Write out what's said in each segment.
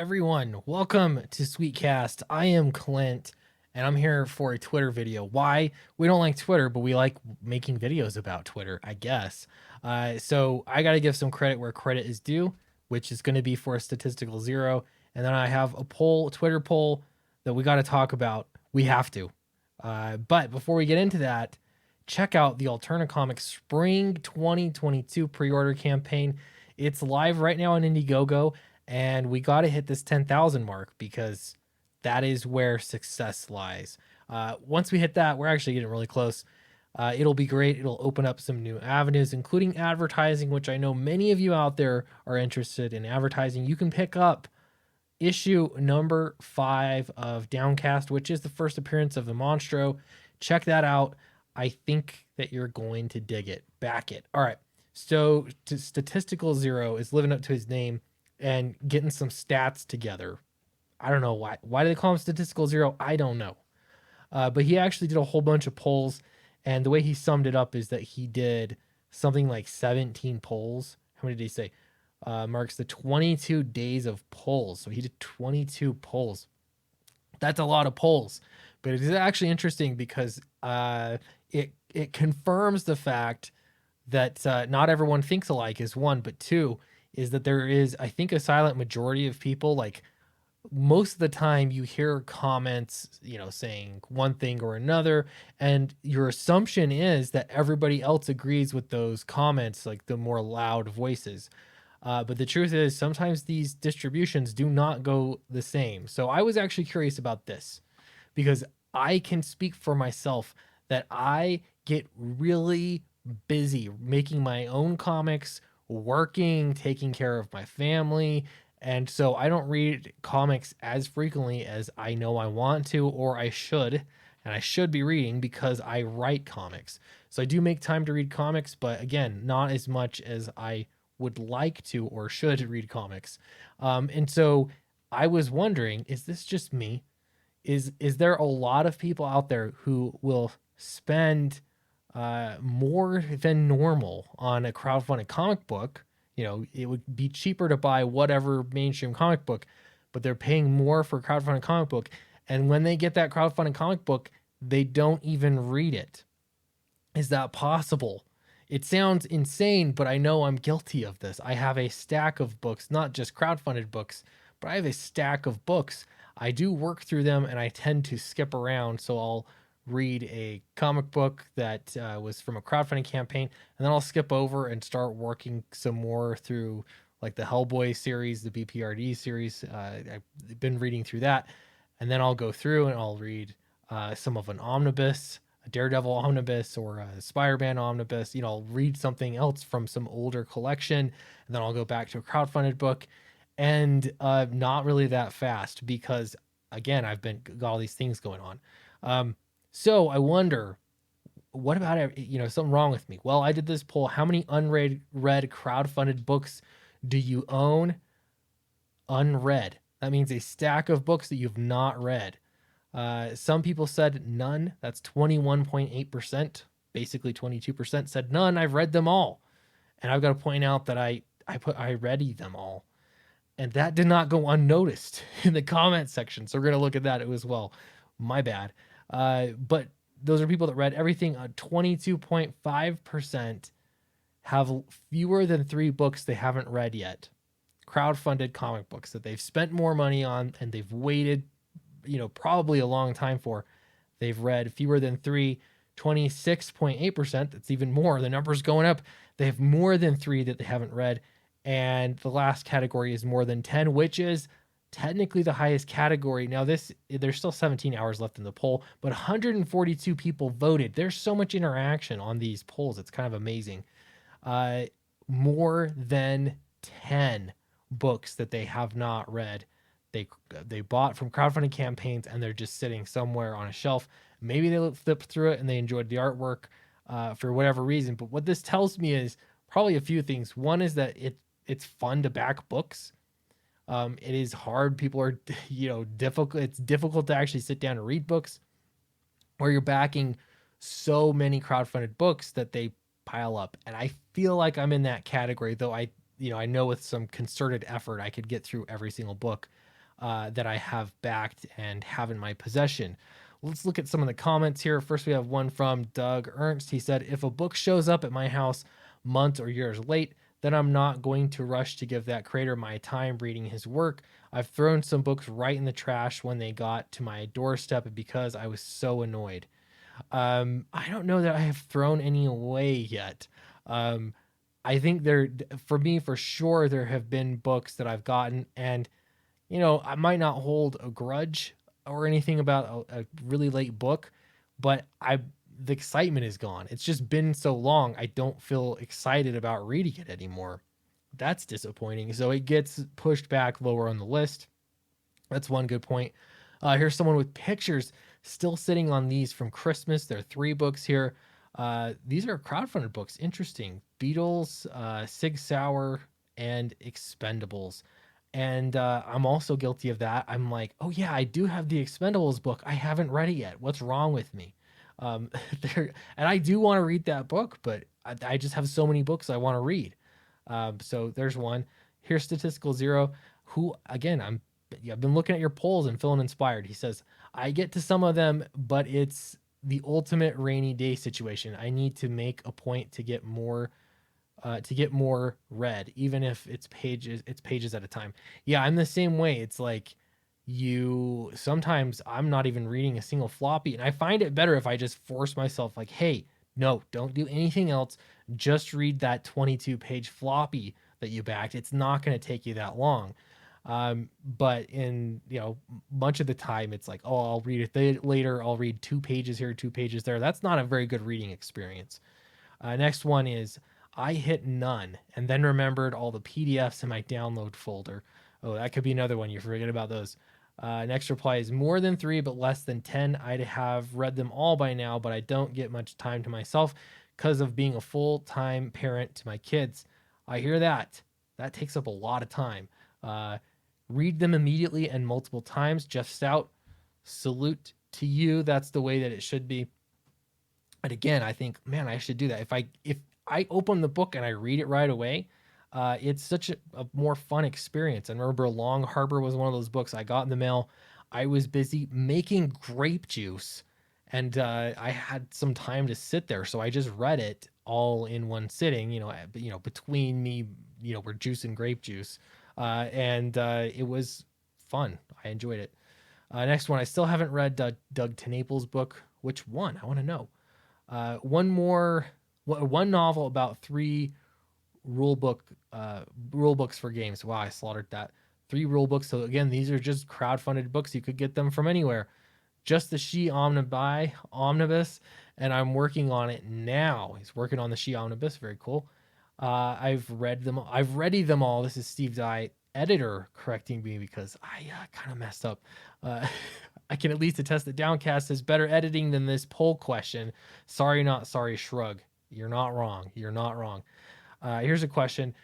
everyone. Welcome to Sweetcast. I am Clint, and I'm here for a Twitter video. Why? We don't like Twitter, but we like making videos about Twitter, I guess. So I got to give some credit where credit is due, which is going to be for a statistical zero. And then I have a poll, Twitter poll, that we got to talk about. We have to. But before we get into that, check out the Alterna Comics Spring 2022 pre-order campaign. It's live right now on Indiegogo, and we got to hit this 10,000 mark because that is where success lies. Once we hit that, we're actually getting really close. It'll be great. It'll open up some new avenues, including advertising, which I know many of you out there are interested in advertising. You can pick up issue number 5 of Downcast, which is the first appearance of the Monstro. Check that out. I think that you're going to dig it. Back it. All right. So Statistical Zero is living up to his name and getting some stats together. I don't know why. Why do they call him Statistical Zero? I don't know. But he actually did a whole bunch of polls, and the way he summed it up is that he did something like 17 polls. How many did he say? Marks the 22 days of polls. So he did 22 polls. That's a lot of polls, but it is actually interesting because it confirms the fact that not everyone thinks alike is one, but two is that there is, I think, a silent majority of people. Like most of the time you hear comments, saying one thing or another, and your assumption is that everybody else agrees with those comments, like the more loud voices. But the truth is sometimes these distributions do not go the same. So I was actually curious about this because I can speak for myself that I get really busy making my own comics, working, taking care of my family. And so I don't read comics as frequently as I know I want to, or I should. And I should be reading because I write comics. So I do make time to read comics, but again, not as much as I would like to or should read comics. And so I was wondering, is this just me? Is there a lot of people out there who will spend more than normal on a crowdfunded comic book? It would be cheaper to buy whatever mainstream comic book, but they're paying more for a crowdfunded comic book. And when they get that crowdfunded comic book, they don't even read it. Is that possible? It sounds insane, but I know I'm guilty of this. I have a stack of books, not just crowdfunded books, but I have a stack of books. I do work through them and I tend to skip around. So I'll read a comic book that was from a crowdfunding campaign, and then I'll skip over and start working some more through like the Hellboy series, the BPRD series. I've been reading through that, and then I'll go through and I'll read some of an omnibus, a Daredevil omnibus, or a Spider-Man omnibus. I'll read something else from some older collection, and then I'll go back to a crowdfunded book, and not really that fast because again, got all these things going on. So I wonder, what about, something wrong with me? Well, I did this poll. How many unread crowdfunded books do you own? Unread. That means a stack of books that you've not read. Some people said none. That's 21.8%. Basically 22% said none. I've read them all. And I've got to point out that I read them all. And that did not go unnoticed in the comment section. So we're going to look at that as well. My bad. But those are people that read everything. 22.5% have fewer than 3 books they haven't read yet. Crowdfunded comic books that they've spent more money on and they've waited, probably a long time for. They've read fewer than 3. 26.8%. That's even more. The number's going up. They have more than 3 that they haven't read. And the last category is more than 10, which is technically the highest category. Now there's still 17 hours left in the poll, but 142 people voted. There's so much interaction on these polls. It's kind of amazing. More than 10 books that they have not read. They bought from crowdfunding campaigns and they're just sitting somewhere on a shelf. Maybe they flipped through it and they enjoyed the artwork for whatever reason. But what this tells me is probably a few things. One is that it's fun to back books. It is hard. People are, difficult. It's difficult to actually sit down and read books where you're backing so many crowdfunded books that they pile up. And I feel like I'm in that category, though I know with some concerted effort, I could get through every single book. that I have backed and have in my possession. Let's look at some of the comments here. First, we have one from Doug Ernst. He said, if a book shows up at my house months or years late, then I'm not going to rush to give that creator my time reading his work. I've thrown some books right in the trash when they got to my doorstep because I was so annoyed. I don't know that I have thrown any away yet. Um, I think there, for me, for sure, there have been books that I've gotten, and I might not hold a grudge or anything about a really late book, but the excitement is gone. It's just been so long. I don't feel excited about reading it anymore. That's disappointing. So it gets pushed back lower on the list. That's one good point. Here's someone with pictures still sitting on these from Christmas. There are 3 books here. These are crowdfunded books. Interesting. Beatles, Sig Sauer, and Expendables. And I'm also guilty of that. I'm like, oh yeah, I do have the Expendables book. I haven't read it yet. What's wrong with me? And I do want to read that book, but I just have so many books I want to read. So there's one. Here's Statistical Zero, who again, I've been looking at your polls and feeling inspired. He says, I get to some of them, but it's the ultimate rainy day situation. I need to make a point to get more read, even if it's pages at a time. Yeah, I'm the same way. It's like sometimes I'm not even reading a single floppy, and I find it better if I just force myself, like, hey, no, don't do anything else. Just read that 22-page floppy that you backed. It's not going to take you that long. But in much of the time, it's like, oh, I'll read it later. I'll read 2 pages here, 2 pages there. That's not a very good reading experience. Next one is, I hit none and then remembered all the PDFs in my download folder. Oh, that could be another one. You forget about those. Next reply is, more than 3, but less than 10. I'd have read them all by now, but I don't get much time to myself because of being a full-time parent to my kids. I hear that. That takes up a lot of time. Read them immediately and multiple times. Jeff Stout, salute to you. That's the way that it should be. And again, I think, man, I should do that. If I open the book and I read it right away, it's such a more fun experience. I remember Long Harbor was one of those books I got in the mail. I was busy making grape juice, and I had some time to sit there, so I just read it all in one sitting. Between me, we're juicing grape juice, and it was fun. I enjoyed it. Next one, I still haven't read Doug TeNaples' book. Which one? I want to know. One novel about 3 rule books for games. Wow, I slaughtered that. 3 rule books. So again, these are just crowdfunded books. You could get them from anywhere. Just the She Omnibus, and I'm working on it now. He's working on the She Omnibus. Very cool. I've read them. I've readied them all. This is Steve Dye, editor, correcting me because I kind of messed up. I can at least attest that Downcast is better editing than this poll question. Sorry, not sorry, shrug. You're not wrong. You're not wrong. Here's a question.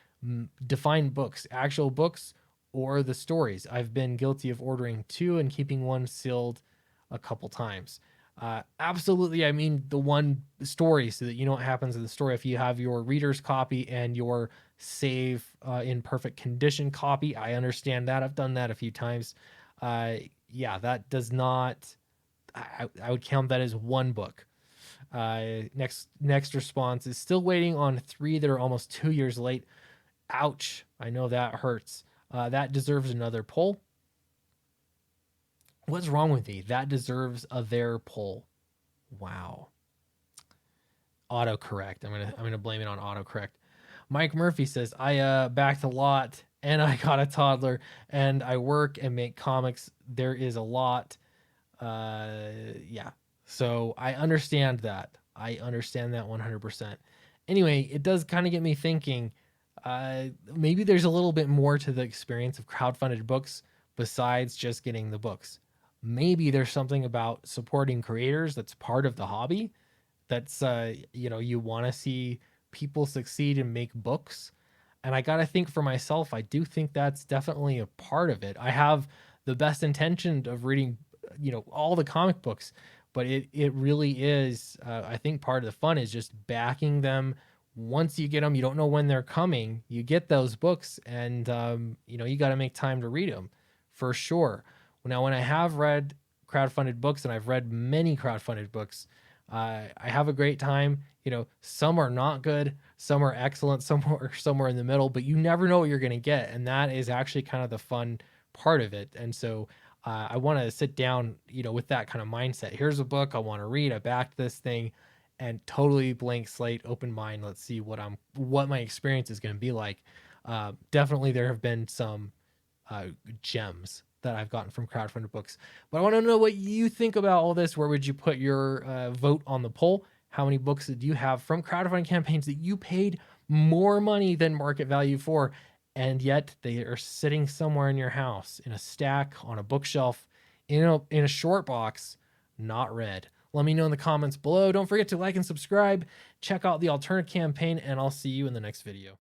Define books, actual books or the stories. I've been guilty of ordering 2 and keeping one sealed a couple times. Absolutely. I mean, the one story, so that you know what happens in the story. If you have your reader's copy and your save in perfect condition copy, I understand that. I've done that a few times. Yeah, that does not, I would count that as one book. Next response is, still waiting on 3 that are almost 2 years late. Ouch. I know that hurts. That deserves another poll. What's wrong with me? That deserves a their poll. Wow. Autocorrect. I'm gonna blame it on autocorrect. Mike Murphy says, I backed a lot and I got a toddler and I work and make comics. There is a lot. Yeah. So I understand that. I understand that 100%. Anyway, it does kind of get me thinking, maybe there's a little bit more to the experience of crowdfunded books besides just getting the books. Maybe there's something about supporting creators that's part of the hobby. That's, you want to see people succeed and make books. And I got to think for myself, I do think that's definitely a part of it. I have the best intention of reading, all the comic books, but it really is, I think part of the fun is just backing them. Once you get them, you don't know when they're coming. You get those books and, you got to make time to read them. for sure. Now, when I have read crowdfunded books, and I've read many crowdfunded books, I have a great time. You know, some are not good, some are excellent, some are somewhere in the middle, but you never know what you're going to get. And that is actually kind of the fun part of it. And so I want to sit down, you know, with that kind of mindset. Here's a book I want to read. I backed this thing, and totally blank slate, open mind. Let's see what my experience is going to be like. Definitely, there have been some gems that I've gotten from crowdfunded books. But I want to know what you think about all this. Where would you put your vote on the poll? How many books did you have from crowdfunding campaigns that you paid more money than market value for, and yet they are sitting somewhere in your house in a stack on a bookshelf in a short box, not read? Let me know in the comments below. Don't forget to like and subscribe. Check out the alternate campaign, and I'll see you in the next video.